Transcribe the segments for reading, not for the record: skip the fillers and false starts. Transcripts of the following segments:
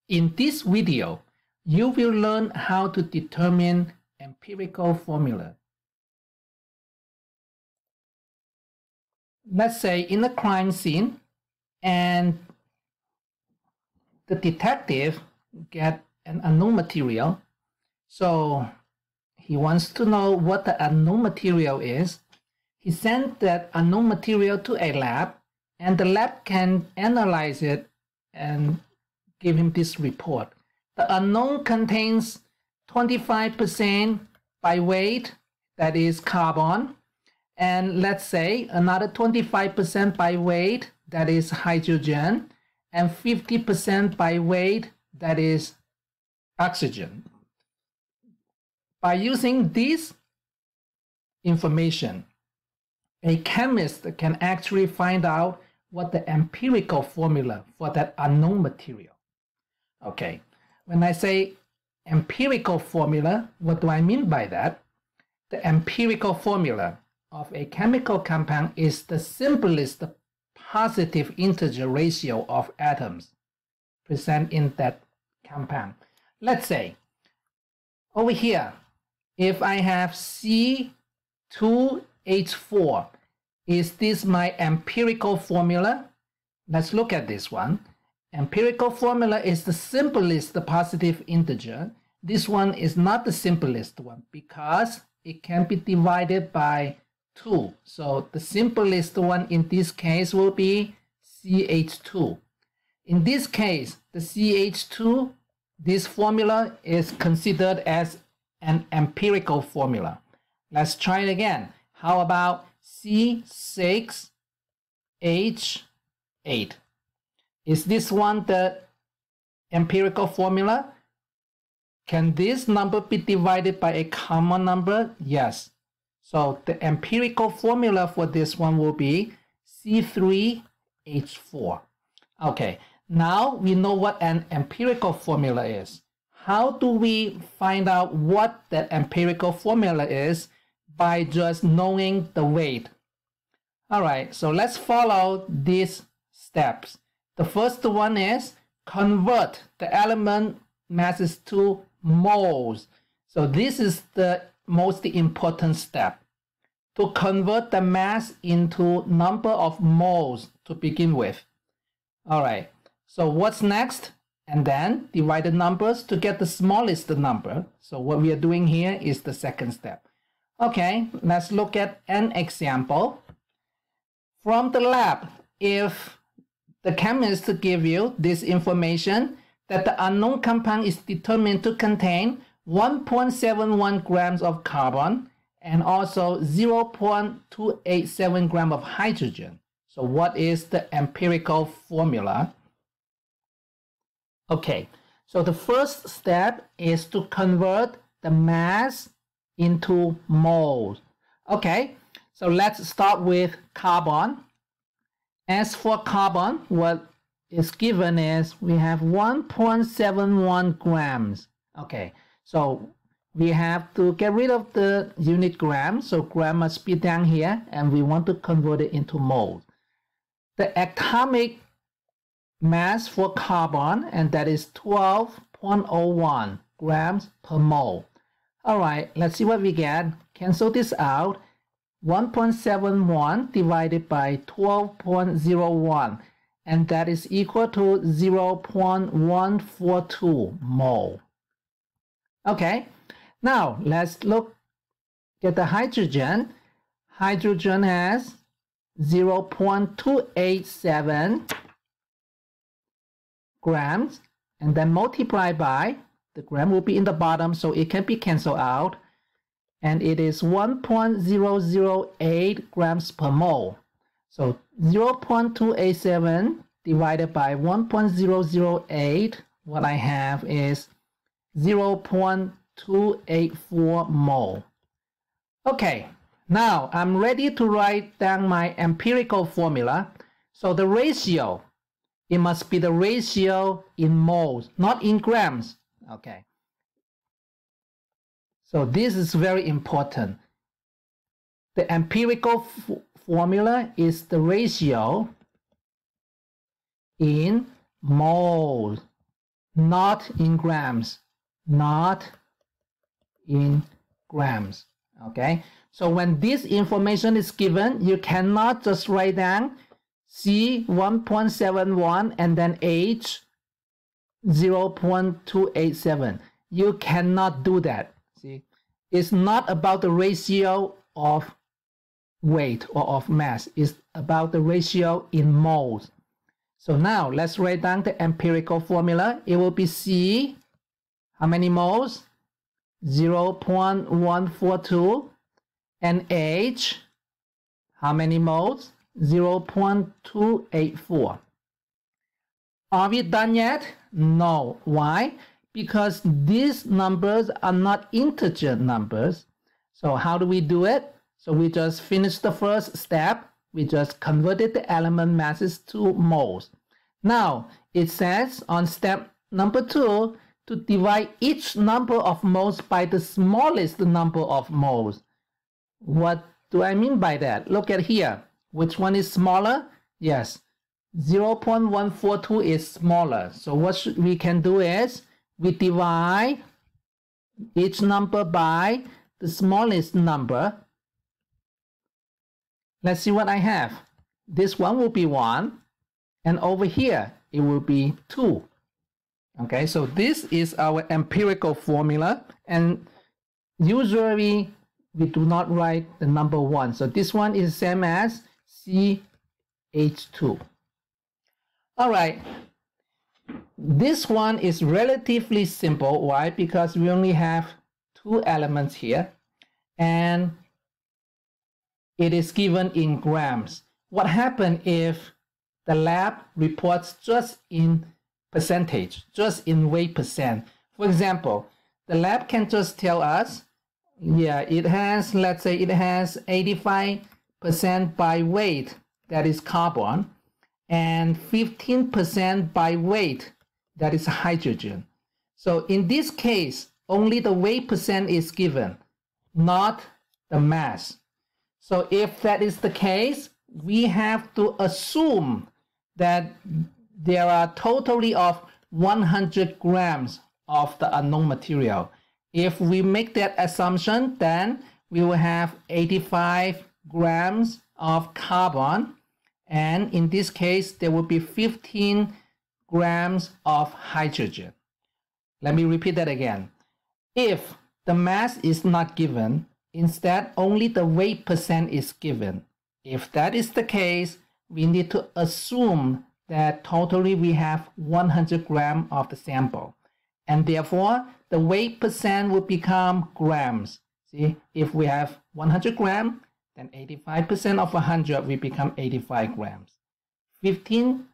In this video, you will learn how to determine empirical formula. Let's say in a crime scene, and the detective get an unknown material. So he wants to know what the unknown material is. He sent that unknown material to a lab, and the lab can analyze it and give him this report. The unknown contains 25% by weight, that is carbon, and let's say another 25% by weight, that is hydrogen, and 50% by weight, that is oxygen. By using this information, a chemist can actually find out what the empirical formula for that unknown material. Okay, when I say empirical formula, what do I mean by that? The empirical formula of a chemical compound is the simplest positive integer ratio of atoms present in that compound. Let's say over here, if I have C2H4, is this my empirical formula? Let's look at this one. Empirical formula is the simplest positive integer. This one is not the simplest one because it can be divided by 2. So the simplest one in this case will be CH2. In this case, the CH2, this formula is considered as an empirical formula. Let's try it again. How about C6H8? Is this one the empirical formula? Can this number be divided by a common number? Yes. So the empirical formula for this one will be C3H4. Okay, now we know what an empirical formula is. How do we find out what that empirical formula is? By just knowing the weight. All right, so let's follow these steps. The first one is convert the element masses to moles. So this is the most important step, to convert the mass into number of moles to begin with. All right, so what's next? And then divide the numbers to get the smallest number. So what we are doing here is the second step. Okay, let's look at an example. From the lab, if the chemist give you this information that the unknown compound is determined to contain 1.71 grams of carbon and also 0.287 grams of hydrogen. So what is the empirical formula? Okay, so the first step is to convert the mass into moles. Okay, so let's start with carbon. As for carbon, what is given is we have 1.71 grams. Okay, so we have to get rid of the unit gram, so gram must be down here, and we want to convert it into moles. The atomic mass for carbon, and that is 12.01 grams per mole. All right, let's see what we get. Cancel this out. 1.71 divided by 12.01, and that is equal to 0.142 mole. Okay, now let's look at the hydrogen. Hydrogen has 0.287 grams, and then multiply by, the gram will be in the bottom, so it can be canceled out, and it is 1.008 grams per mole. So 0.287 divided by 1.008, what I have is 0.284 mole. Okay, now I'm ready to write down my empirical formula. So the ratio, it must be the ratio in moles, not in grams. Okay. So this is very important. The empirical formula is the ratio in moles, not in grams, not in grams. Okay, so when this information is given, you cannot just write down C 1.71 and then H 0.287. You cannot do that. See, it's not about the ratio of weight or of mass. It's about the ratio in moles. So now let's write down the empirical formula. It will be C, how many moles? 0.142, and H, how many moles? 0.284. Are we done yet? No. Why? Because these numbers are not integer numbers. So how do we do it? So we just finished the first step. We just converted the element masses to moles. Now it says on step number 2 to divide each number of moles by the smallest number of moles. What do I mean by that? Look at here. Which one is smaller? Yes, 0.142 is smaller. So what we can do is we divide each number by the smallest number. Let's see what I have. This one will be 1, and over here it will be 2. Okay, so this is our empirical formula, and usually we do not write the number 1. So this one is the same as CH2. All right, this one is relatively simple. Why? Because we only have 2 elements here, and it is given in grams. What happens if the lab reports just in percentage, just in weight percent? For example, the lab can just tell us, yeah, it has, let's say it has 85% by weight, that is carbon, and 15% by weight, that is hydrogen. So in this case, only the weight percent is given, not the mass. So if that is the case, we have to assume that there are totally of 100 grams of the unknown material. If we make that assumption, then we will have 85 grams of carbon, and in this case there will be 15 grams of hydrogen. Let me repeat that again. If the mass is not given, instead only the weight percent is given. If that is the case, we need to assume that totally we have 100 grams of the sample, and therefore the weight percent will become grams. See, if we have 100 grams, then 85% of 100 will become 85 grams. 15%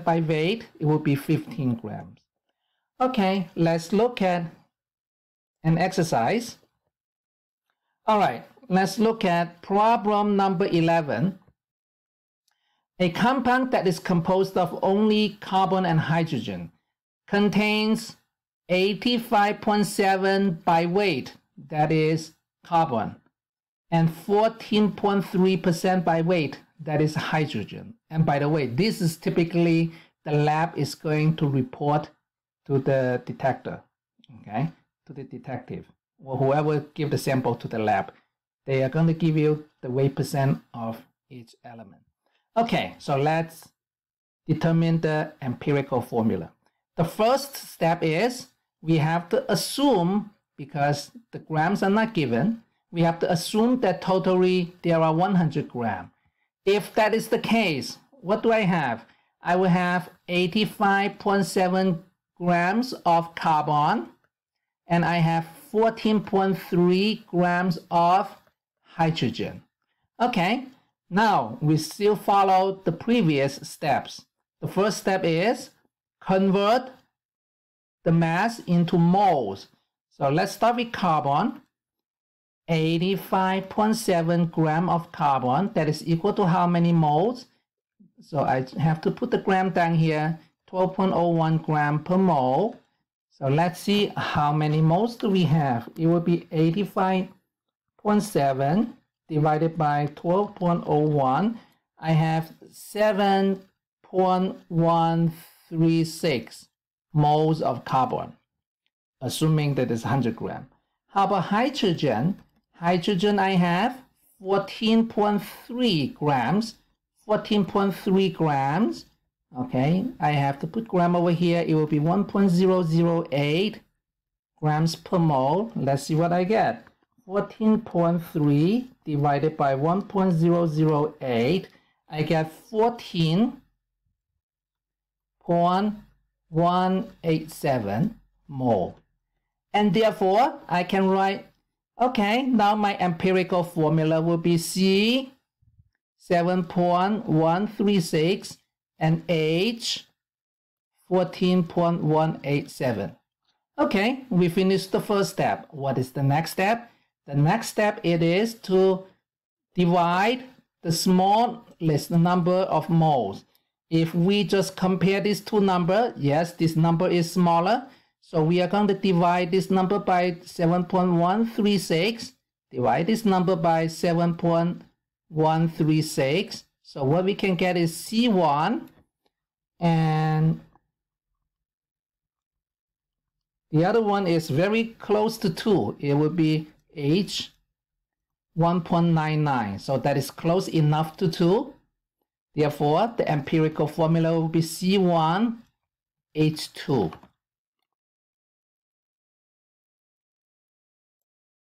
by weight, it will be 15 grams. Okay, let's look at an exercise. All right, let's look at problem number 11. A compound that is composed of only carbon and hydrogen contains 85.7 by weight, that is carbon, and 14.3% by weight, that is hydrogen. And by the way, this is typically the lab is going to report to the detector, okay, to the detective, or whoever give the sample to the lab. They are going to give you the weight percent of each element. Okay, so let's determine the empirical formula. The first step is we have to assume, because the grams are not given, we have to assume that totally there are 100 grams. If that is the case, what do I have? I will have 85.7 grams of carbon, and I have 14.3 grams of hydrogen. Okay, now we still follow the previous steps. The first step is convert the mass into moles. So let's start with carbon. 85.7 grams of carbon, that is equal to how many moles? So I have to put the gram down here, 12.01 gram per mole. So let's see how many moles do we have. It will be 85.7 divided by 12.01. I have 7.136 moles of carbon, assuming that it's 100 grams. How about hydrogen? Hydrogen, I have 14.3 grams. 14.3 grams. Okay, I have to put gram over here. It will be 1.008 grams per mole. Let's see what I get. 14.3 divided by 1.008. I get 14.187 mole. And therefore, I can write, okay, now my empirical formula will be C 7.136 and H 14.187. Okay, we finished the first step. What is the next step? The next step it is to divide the smallest number of moles. If we just compare these two numbers, yes, this number is smaller. So we are going to divide this number by 7.136. Divide this number by 7.136. So what we can get is C1, and the other one is very close to 2. It will be H 1.99. So that is close enough to 2. Therefore, the empirical formula will be C1H2.